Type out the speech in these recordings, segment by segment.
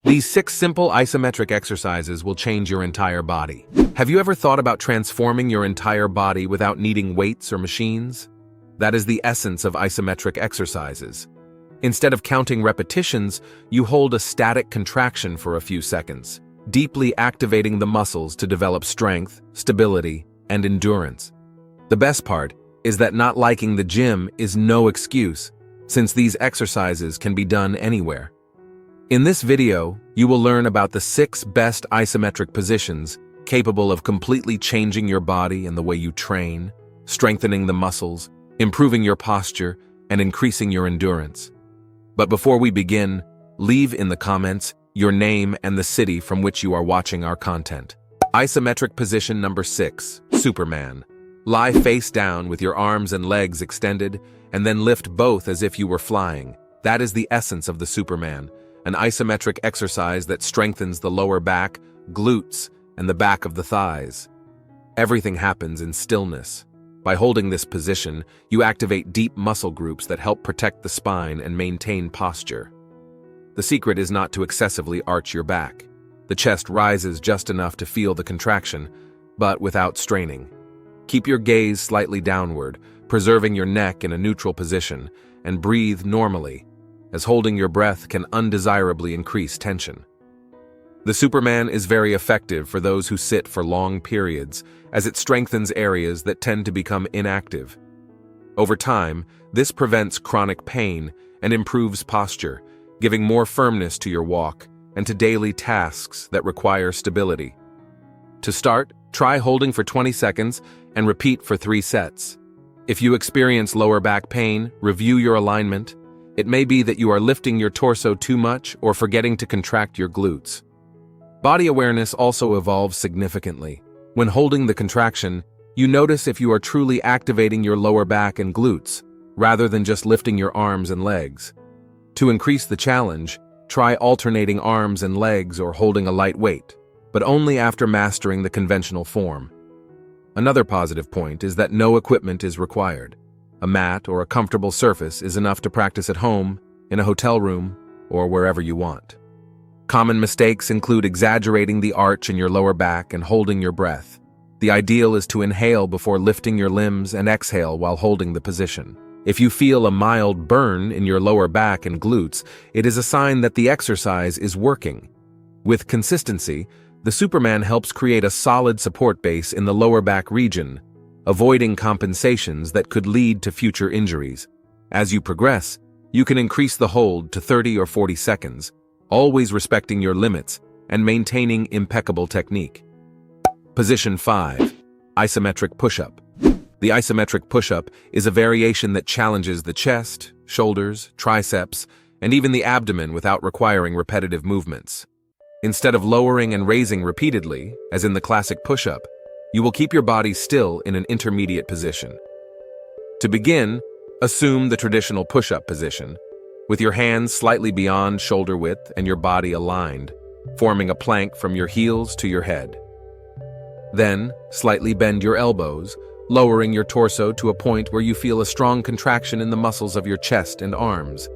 These 6 simple isometric exercises will change your entire body. Have you ever thought about transforming your entire body without needing weights or machines? That is the essence of isometric exercises. Instead of counting repetitions, you hold a static contraction for a few seconds, deeply activating the muscles to develop strength, stability, and endurance. The best part is that not liking the gym is no excuse, since these exercises can be done anywhere. In this video, you will learn about the 6 best isometric positions capable of completely changing your body and the way you train, strengthening the muscles, improving your posture, and increasing your endurance. But before we begin, leave in the comments your name and the city from which you are watching our content. Isometric position number 6, Superman. Lie face down with your arms and legs extended, and then lift both as if you were flying. That is the essence of the Superman, an isometric exercise that strengthens the lower back, glutes, and the back of the thighs. Everything happens in stillness. By holding this position, you activate deep muscle groups that help protect the spine and maintain posture. The secret is not to excessively arch your back. The chest rises just enough to feel the contraction, but without straining. Keep your gaze slightly downward, preserving your neck in a neutral position, and breathe normally, as holding your breath can undesirably increase tension. The Superman is very effective for those who sit for long periods, as it strengthens areas that tend to become inactive. Over time, this prevents chronic pain and improves posture, giving more firmness to your walk and to daily tasks that require stability. To start, try holding for 20 seconds and repeat for 3 sets. If you experience lower back pain, review your alignment. It may be that you are lifting your torso too much or forgetting to contract your glutes. Body awareness also evolves significantly. When holding the contraction, you notice if you are truly activating your lower back and glutes, rather than just lifting your arms and legs. To increase the challenge, try alternating arms and legs or holding a light weight, but only after mastering the conventional form. Another positive point is that no equipment is required. A mat or a comfortable surface is enough to practice at home, in a hotel room, or wherever you want. Common mistakes include exaggerating the arch in your lower back and holding your breath. The ideal is to inhale before lifting your limbs and exhale while holding the position. If you feel a mild burn in your lower back and glutes, it is a sign that the exercise is working. With consistency, the Superman helps create a solid support base in the lower back region, avoiding compensations that could lead to future injuries. As you progress, you can increase the hold to 30 or 40 seconds, always respecting your limits and maintaining impeccable technique. Position 5, Isometric Push-Up. The isometric push-up is a variation that challenges the chest, shoulders, triceps, and even the abdomen without requiring repetitive movements. Instead of lowering and raising repeatedly, as in the classic push-up, you will keep your body still in an intermediate position. To begin, assume the traditional push-up position, with your hands slightly beyond shoulder width and your body aligned, forming a plank from your heels to your head. Then, slightly bend your elbows, lowering your torso to a point where you feel a strong contraction in the muscles of your chest and arms.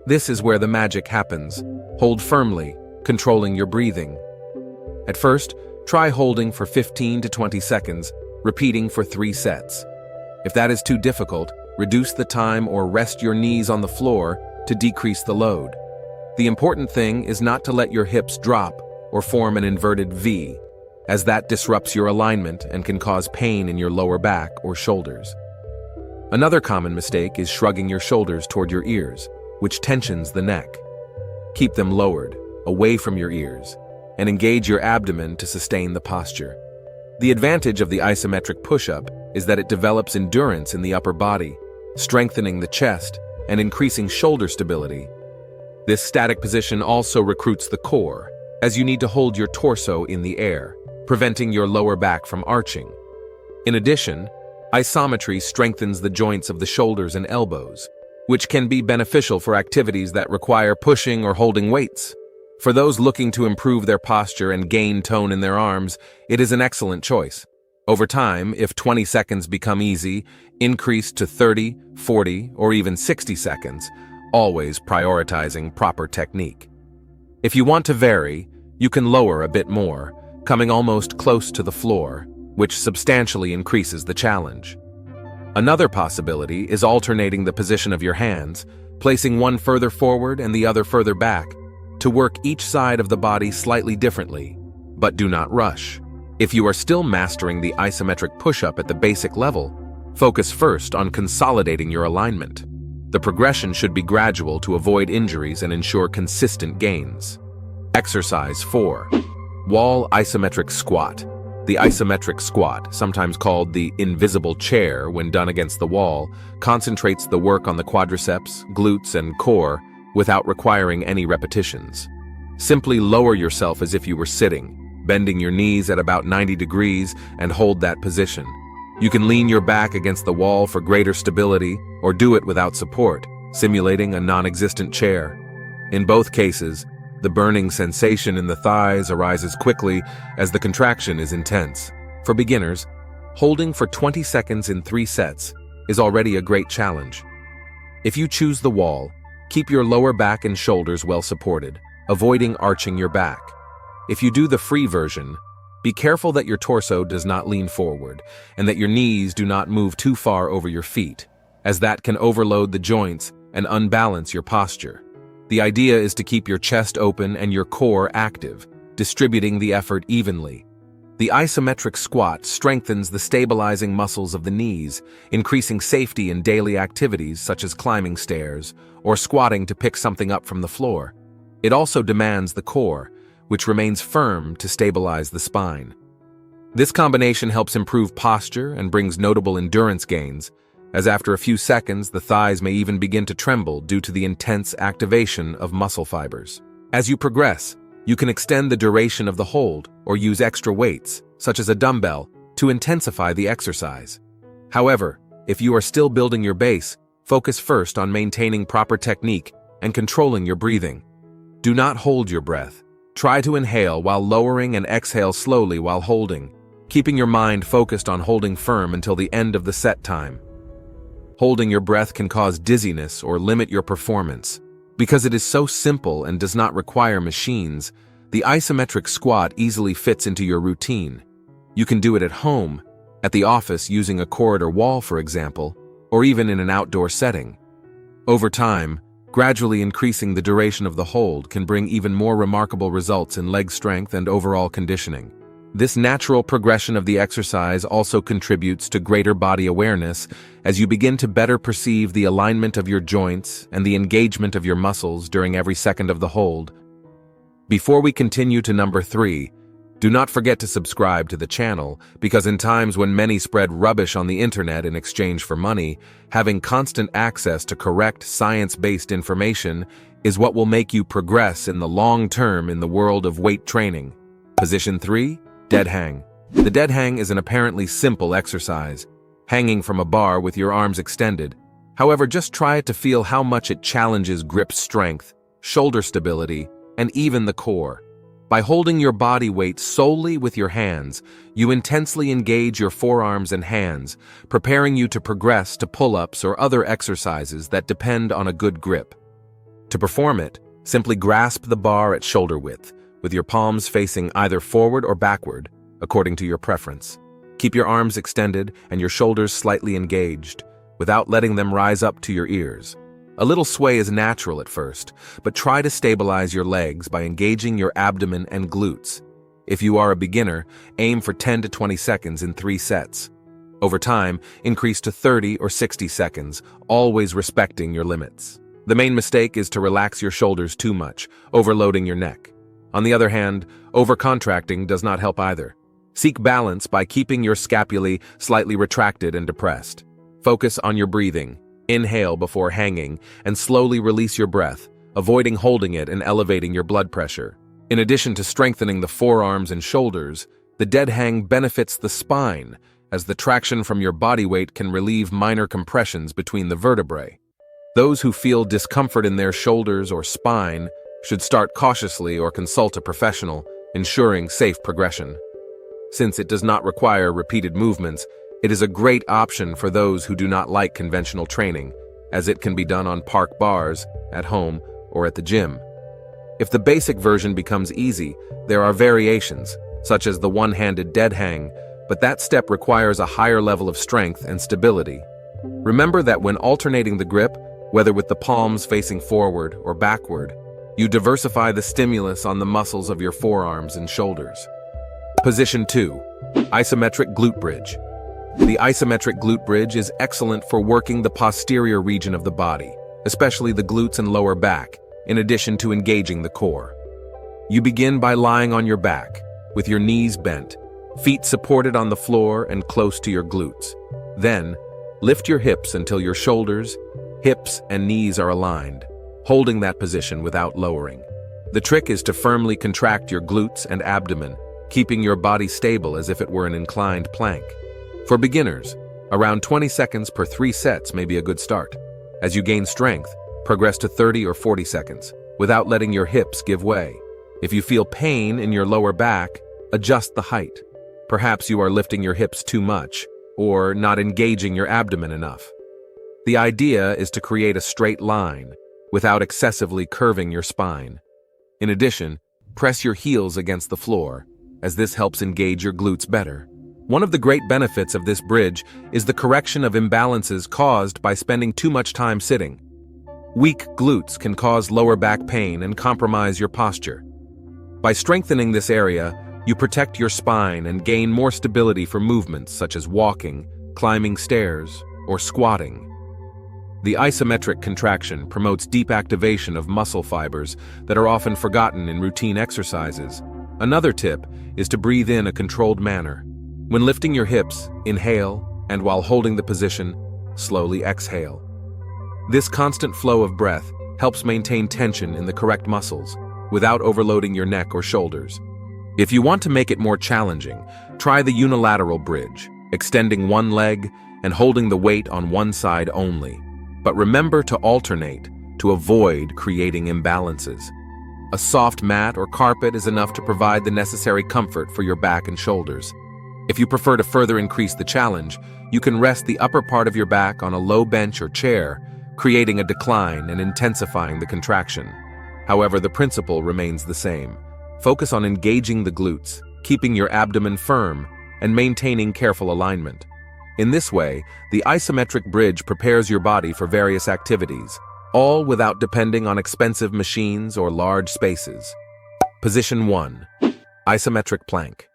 This is where the magic happens. Hold firmly, controlling your breathing. At first, try holding for 15 to 20 seconds, repeating for 3 sets. If that is too difficult, reduce the time or rest your knees on the floor to decrease the load. The important thing is not to let your hips drop or form an inverted V, as that disrupts your alignment and can cause pain in your lower back or shoulders. Another common mistake is shrugging your shoulders toward your ears, which tensions the neck. Keep them lowered, away from your ears, and engage your abdomen to sustain the posture. The advantage of the isometric push-up is that it develops endurance in the upper body, strengthening the chest and increasing shoulder stability. This static position also recruits the core, as you need to hold your torso in the air, preventing your lower back from arching. In addition, isometry strengthens the joints of the shoulders and elbows, which can be beneficial for activities that require pushing or holding weights. For those looking to improve their posture and gain tone in their arms, it is an excellent choice. Over time, if 20 seconds become easy, increase to 30, 40, or even 60 seconds, always prioritizing proper technique. If you want to vary, you can lower a bit more, coming almost close to the floor, which substantially increases the challenge. Another possibility is alternating the position of your hands, placing one further forward and the other further back, to work each side of the body slightly differently, but do not rush. If you are still mastering the isometric push-up at the basic level, focus first on consolidating your alignment. The progression should be gradual to avoid injuries and ensure consistent gains. Exercise 4. Wall isometric squat. The isometric squat, sometimes called the invisible chair when done against the wall, concentrates the work on the quadriceps, glutes, and core without requiring any repetitions. Simply lower yourself as if you were sitting, bending your knees at about 90 degrees and hold that position. You can lean your back against the wall for greater stability or do it without support, simulating a non-existent chair. In both cases, the burning sensation in the thighs arises quickly as the contraction is intense. For beginners, holding for 20 seconds in 3 sets is already a great challenge. If you choose the wall, keep your lower back and shoulders well supported, avoiding arching your back. If you do the free version, be careful that your torso does not lean forward and that your knees do not move too far over your feet, as that can overload the joints and unbalance your posture. The idea is to keep your chest open and your core active, distributing the effort evenly. The isometric squat strengthens the stabilizing muscles of the knees, increasing safety in daily activities such as climbing stairs or squatting to pick something up from the floor. It also demands the core, which remains firm to stabilize the spine. This combination helps improve posture and brings notable endurance gains, as after a few seconds the thighs may even begin to tremble due to the intense activation of muscle fibers. As you progress, you can extend the duration of the hold or use extra weights, such as a dumbbell, to intensify the exercise. However, if you are still building your base, focus first on maintaining proper technique and controlling your breathing. Do not hold your breath. Try to inhale while lowering and exhale slowly while holding, keeping your mind focused on holding firm until the end of the set time. Holding your breath can cause dizziness or limit your performance. Because it is so simple and does not require machines, the isometric squat easily fits into your routine. You can do it at home, at the office using a corridor wall, for example, or even in an outdoor setting. Over time, gradually increasing the duration of the hold can bring even more remarkable results in leg strength and overall conditioning. This natural progression of the exercise also contributes to greater body awareness as you begin to better perceive the alignment of your joints and the engagement of your muscles during every second of the hold. Before we continue to number 3, do not forget to subscribe to the channel, because in times when many spread rubbish on the internet in exchange for money, having constant access to correct science-based information is what will make you progress in the long term in the world of weight training. Position 3, dead hang. The dead hang is an apparently simple exercise, hanging from a bar with your arms extended. However, just try it to feel how much it challenges grip strength, shoulder stability, and even the core. By holding your body weight solely with your hands, you intensely engage your forearms and hands, preparing you to progress to pull-ups or other exercises that depend on a good grip. To perform it, simply grasp the bar at shoulder width, with your palms facing either forward or backward, according to your preference. Keep your arms extended and your shoulders slightly engaged, without letting them rise up to your ears. A little sway is natural at first, but try to stabilize your legs by engaging your abdomen and glutes. If you are a beginner, aim for 10 to 20 seconds in 3 sets. Over time, increase to 30 or 60 seconds, always respecting your limits. The main mistake is to relax your shoulders too much, overloading your neck. On the other hand, overcontracting does not help either. Seek balance by keeping your scapulae slightly retracted and depressed. Focus on your breathing. Inhale before hanging and slowly release your breath, avoiding holding it and elevating your blood pressure. In addition to strengthening the forearms and shoulders, the dead hang benefits the spine, as the traction from your body weight can relieve minor compressions between the vertebrae. Those who feel discomfort in their shoulders or spine should start cautiously or consult a professional, ensuring safe progression. Since it does not require repeated movements, it is a great option for those who do not like conventional training, as it can be done on park bars, at home, or at the gym. If the basic version becomes easy, there are variations, such as the one-handed dead hang, but that step requires a higher level of strength and stability. Remember that when alternating the grip, whether with the palms facing forward or backward, you diversify the stimulus on the muscles of your forearms and shoulders. Position 2. Isometric glute bridge. The isometric glute bridge is excellent for working the posterior region of the body, especially the glutes and lower back, in addition to engaging the core. You begin by lying on your back, with your knees bent, feet supported on the floor and close to your glutes. Then, lift your hips until your shoulders, hips, and knees are aligned, holding that position without lowering. The trick is to firmly contract your glutes and abdomen, keeping your body stable as if it were an inclined plank. For beginners, around 20 seconds per 3 sets may be a good start. As you gain strength, progress to 30 or 40 seconds, without letting your hips give way. If you feel pain in your lower back, adjust the height. Perhaps you are lifting your hips too much, or not engaging your abdomen enough. The idea is to create a straight line, without excessively curving your spine. In addition, press your heels against the floor, as this helps engage your glutes better. One of the great benefits of this bridge is the correction of imbalances caused by spending too much time sitting. Weak glutes can cause lower back pain and compromise your posture. By strengthening this area, you protect your spine and gain more stability for movements such as walking, climbing stairs, or squatting. The isometric contraction promotes deep activation of muscle fibers that are often forgotten in routine exercises. Another tip is to breathe in a controlled manner. When lifting your hips, inhale, and while holding the position, slowly exhale. This constant flow of breath helps maintain tension in the correct muscles, without overloading your neck or shoulders. If you want to make it more challenging, try the unilateral bridge, extending one leg and holding the weight on one side only. But remember to alternate to avoid creating imbalances. A soft mat or carpet is enough to provide the necessary comfort for your back and shoulders. If you prefer to further increase the challenge, you can rest the upper part of your back on a low bench or chair, creating a decline and intensifying the contraction. However, the principle remains the same. Focus on engaging the glutes, keeping your abdomen firm, and maintaining careful alignment. In this way, the isometric bridge prepares your body for various activities, all without depending on expensive machines or large spaces. Position 1. Isometric plank.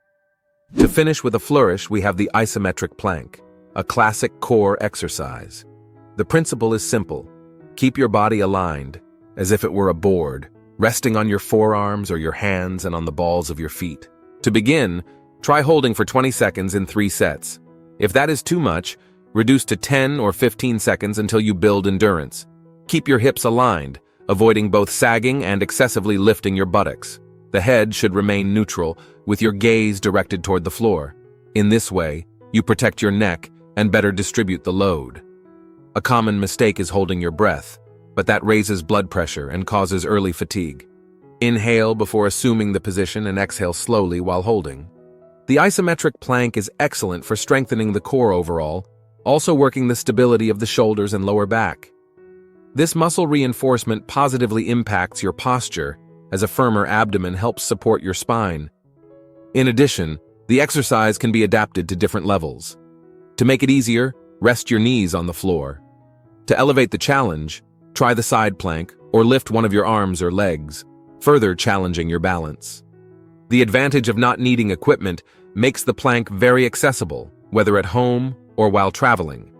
To finish with a flourish, we have the isometric plank, a classic core exercise. The principle is simple. Keep your body aligned, as if it were a board, resting on your forearms or your hands and on the balls of your feet. To begin, try holding for 20 seconds in 3 sets. If that is too much, reduce to 10 or 15 seconds until you build endurance. Keep your hips aligned, avoiding both sagging and excessively lifting your buttocks. The head should remain neutral, with your gaze directed toward the floor. In this way, you protect your neck and better distribute the load. A common mistake is holding your breath, but that raises blood pressure and causes early fatigue. Inhale before assuming the position and exhale slowly while holding. The isometric plank is excellent for strengthening the core overall, also working the stability of the shoulders and lower back. This muscle reinforcement positively impacts your posture, as a firmer abdomen helps support your spine. In addition, the exercise can be adapted to different levels. To make it easier, rest your knees on the floor. To elevate the challenge, try the side plank or lift one of your arms or legs, further challenging your balance. The advantage of not needing equipment makes the plank very accessible, whether at home or while traveling.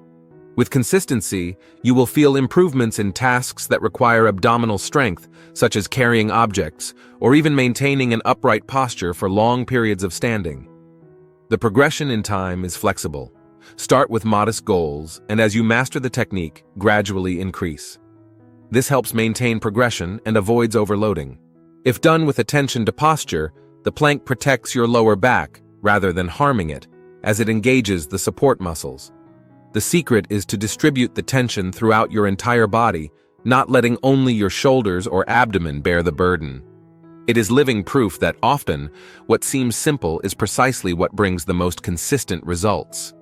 With consistency, you will feel improvements in tasks that require abdominal strength, such as carrying objects or even maintaining an upright posture for long periods of standing. The progression in time is flexible. Start with modest goals, and as you master the technique, gradually increase. This helps maintain progression and avoids overloading. If done with attention to posture, the plank protects your lower back rather than harming it, as it engages the support muscles. The secret is to distribute the tension throughout your entire body, not letting only your shoulders or abdomen bear the burden. It is living proof that often, what seems simple is precisely what brings the most consistent results.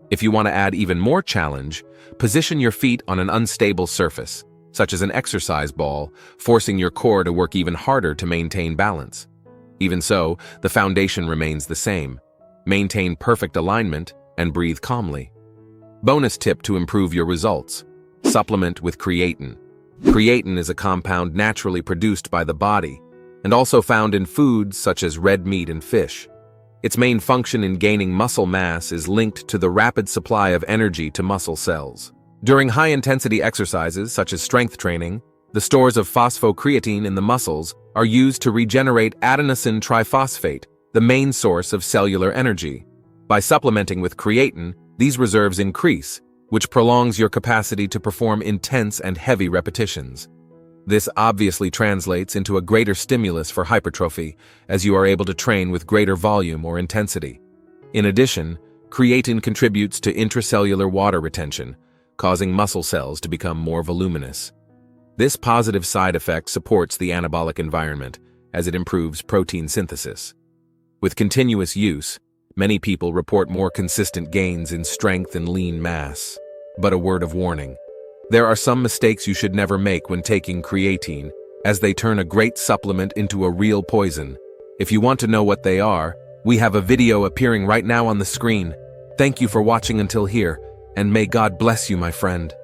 If you want to add even more challenge, position your feet on an unstable surface, such as an exercise ball, forcing your core to work even harder to maintain balance. Even so, the foundation remains the same. Maintain perfect alignment and breathe calmly. Bonus tip to improve your results: supplement with creatine. Creatine is a compound naturally produced by the body and also found in foods such as red meat and fish. Its main function in gaining muscle mass is linked to the rapid supply of energy to muscle cells. During high-intensity exercises such as strength training, the stores of phosphocreatine in the muscles are used to regenerate adenosine triphosphate, the main source of cellular energy. By supplementing with creatine, these reserves increase, which prolongs your capacity to perform intense and heavy repetitions. This obviously translates into a greater stimulus for hypertrophy, as you are able to train with greater volume or intensity. In addition, creatine contributes to intracellular water retention, causing muscle cells to become more voluminous. This positive side effect supports the anabolic environment, as it improves protein synthesis. With continuous use, many people report more consistent gains in strength and lean mass. But a word of warning: there are some mistakes you should never make when taking creatine, as they turn a great supplement into a real poison. If you want to know what they are, we have a video appearing right now on the screen. Thank you for watching until here, and may God bless you, my friend.